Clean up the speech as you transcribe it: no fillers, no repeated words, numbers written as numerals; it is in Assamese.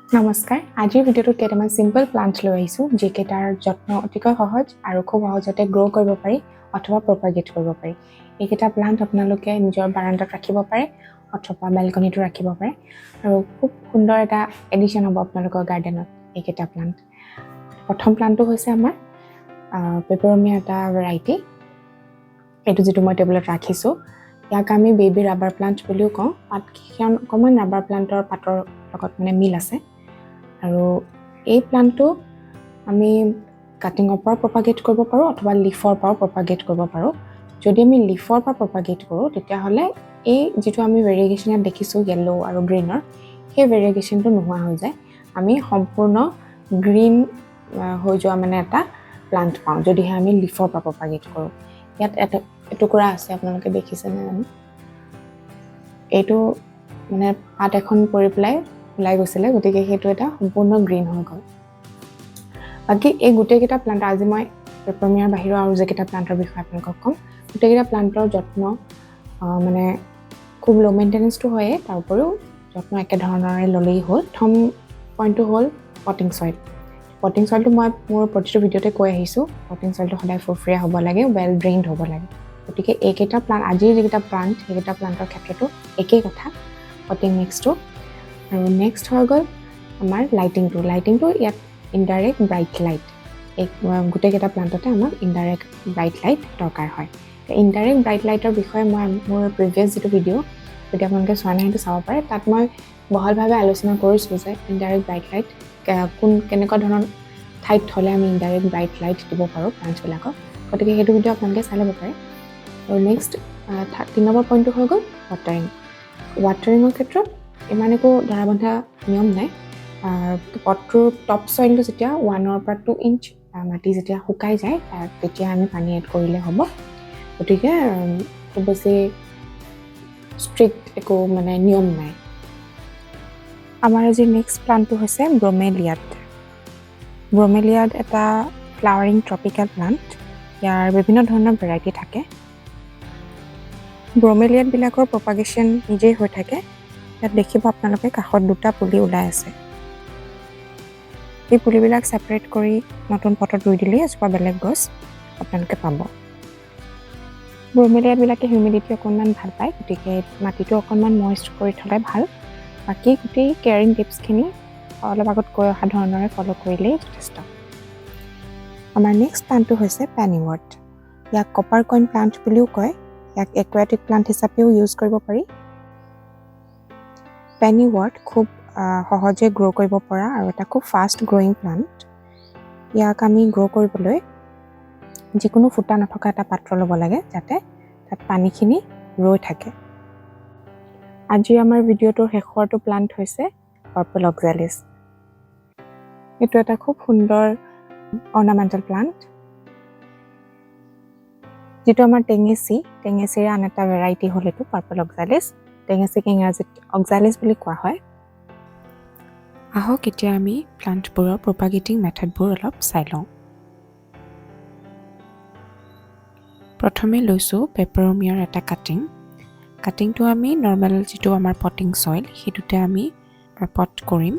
নমস্কাৰ আজিৰ ভিডিঅ'টোত কেইটামান সিম্পল প্লান্ট লৈ আহিছো যিকেইটাৰ যত্ন অতিকৈ সহজ আৰু খুব সহজতে গ্ৰো কৰিব পাৰি অথবা প্ৰপাগেট কৰিব পাৰি এইকেইটা প্লান্ট আপোনালোকে নিজৰ বাৰান্দাত ৰাখিব পাৰে অথবা বেলকনিটো ৰাখিব পাৰে আৰু খুব সুন্দৰ এটা এডিশন হ'ব আপোনালোকৰ গাৰ্ডেনত এইকেইটা প্লান্ট প্ৰথম প্লান্টটো হৈছে আমাৰ পেপাৰমিয়া এটা ভেৰাইটি এইটো যেটো মই টেবুলত ৰাখিছো ইয়াক আমি বেবি ৰাবাৰ প্লান্ট বুলিও কওঁ পাতখন অকমান ৰাবাৰ প্লান্টৰ পাতৰ লগত মানে মিল আছে আৰু এই প্লান্টটো আমি কাটিংৰ পৰা প্ৰপাগেট কৰিব পাৰো অথবা লিফৰ পৰা প্ৰপাগেট কৰিব পাৰো যদি আমি লিফৰ পৰা প্ৰপাগেট কৰো তেতিয়া হলে এই যেটো আমি ভেৰিয়েশন দেখিছো yellow আৰু গ্ৰীনৰ সেই ভেৰিয়েশনটো নোহোৱা হৈ যায় আমি সম্পূৰ্ণ গ্ৰীন হৈ যোৱা মানে এটা প্লান্ট পাওঁ যদি আমি লিফৰ পৰা প্ৰপাগেট কৰো ইয়াত এটা টুকুৰা আছে আপোনালোকে দেখিছে নে জানো এইটো মানে পাত এখন পৰি প্লাই ওলাই গৈছিলে গতিকে হেতু এটা সম্পূৰ্ণ গ্ৰীন হৈ গ'ল বাকি এই গুটেকেটা প্লান্ট আজি মই পেপাৰমিয়াৰ বাহিৰৰ আৰু যেকেটা প্লান্টৰ বিষয়ে আপোনালোকক কম গুটেকেটা প্লান্টৰ যত্ন মানে খুব লো মেইনটেনেন্সটো হয় তাৰ উপৰিও যত্ন একে ধৰণৰে ললেই হ'ল প্ৰথম পইণ্টটো হ'ল পটিং সয়েলটো মই মোৰ প্ৰতিটো ভিডিঅ'তে কৈ আহিছো পটিং সয়েলটো সদায় ফুৰফুৰীয়া হ'ব লাগে ওয়েল ড্ৰেইনড হ'ব লাগে গতিকে এইকেটা প্লান্ট আজিৰ যেকেটা প্লান্ট সেইকেটা প্লান্টৰ ক্ষেত্ৰতো একেই কথা পটিং মিক্সটো আৰু নেক্সট হৈ গ'ল আমাৰ লাইটিংটো ইয়াত ইনডাইৰেক্ট ব্ৰাইট লাইট এক গুটেকেটা প্লান্টতে আমাক ইনডাইৰেক্ট ব্ৰাইট লাইট দৰকাৰ হয় ইনডাইৰেক্ট ব্ৰাইট লাইটৰ বিষয়ে মই মোৰ প্ৰিভিয়াছ যেটো ভিডিঅ' যদি আপোনালোকে চোৱা নাই সেইটো চাব পাৰে তাত মই বহলভাৱে আলোচনা কৰিছো যে ইনডাইৰেক্ট ব্ৰাইট লাইট কেনেকুৱা ধৰণৰ ঠাইত থলে আমি ইনডাইৰেক্ট ব্ৰাইট লাইট দিব পাৰো প্লান্টবিলাকক গতিকে সেইটো ভিডিঅ' আপোনালোকে চাই ল'ব পাৰে আৰু নেক্সট 3 নম্বৰ পইণ্টটো হৈ গ'ল ৱাটাৰিঙৰ ক্ষেত্ৰত ইমান একো ধৰাবন্ধা নিয়ম নাই পটৰ টপ সয়েলটো যেতিয়া 1 পৰা 2 ইঞ্চ মাটি যেতিয়া শুকাই যায় তেতিয়া আমি পানী এড কৰিলে হ'ব গতিকে খুব বেছি ষ্ট্ৰিক্ট একো মানে নিয়ম নাই আমাৰ আজি নেক্সট প্লান্টটো হৈছে ব্ৰমেলিয়াড এটা ফ্লাৱাৰিং ট্ৰপিকেল প্লান্ট ইয়াৰ বিভিন্ন ধৰণৰ ভেৰাইটি থাকে ব্ৰমেলিয়াড বিলাকৰ প্ৰপাগেশন নিজেই হৈ থাকে ইয়াত দেখিব আপোনালোকে কাষত দুটা পুলি ওলাই আছে এই পুলিবিলাক সেপাৰেট কৰি নতুন পটত ৰুই দিলে এজোপা বেলেগ গছ আপোনালোকে পাব ব্ৰমেলিয়াড বিলাকে হিউমিডিটি অকণমান ভাল পায় গতিকে মাটিটো অকণমান ময়েষ্ট কৰি থলে ভাল বাকি গোটেই কেয়াৰিং টিপছখিনি অলপ আগত কৈ অহা ধৰণৰে ফলো কৰিলে যথেষ্ট আমাৰ নেক্সট প্লান্টটো হৈছে পেনিৱৰ্ট ইয়াক কপাৰ কইন প্লান্ট বুলিও কয় ইয়াক একুৱাটিক প্লান্ট হিচাপেও ইউজ কৰিব পাৰি পেনিৱৰ্ট খুব সহজে গ্ৰো কৰিব পৰা আৰু এটা খুব ফাষ্ট গ্ৰোইং প্লান্ট ইয়াক আমি গ্ৰো কৰিবলৈ যিকোনো ফুটা নথকা এটা পাত্ৰ ল'ব লাগে যাতে তাত পানীখিনি ৰৈ থাকে আজি আমাৰ ভিডিঅ'টোৰ শেষৰটো প্লান্ট হৈছে পাৰ্পল অক্সালিছ এইটো এটা খুব সুন্দৰ অৰ্নামেণ্টেল প্লান্ট যেটো আমাৰ টেঙেচিৰ আন এটা ভেৰাইটি হ'ল এইটো পাৰ্পল অক্সালিছ টেঙেচিক ইংৰাজীত অক্সালিছ বুলি কোৱা হয় আহক এতিয়া আমি প্লান্টবোৰৰ প্ৰপাগেটিং মেথডবোৰ অলপ চাই লওঁ প্ৰথমে লৈছো পেপাৰমিয়াৰ এটা কাটিংটো আমি নৰ্মেল যেটো আমাৰ পটিং সয়েল হেতুতে আমি পট কৰিম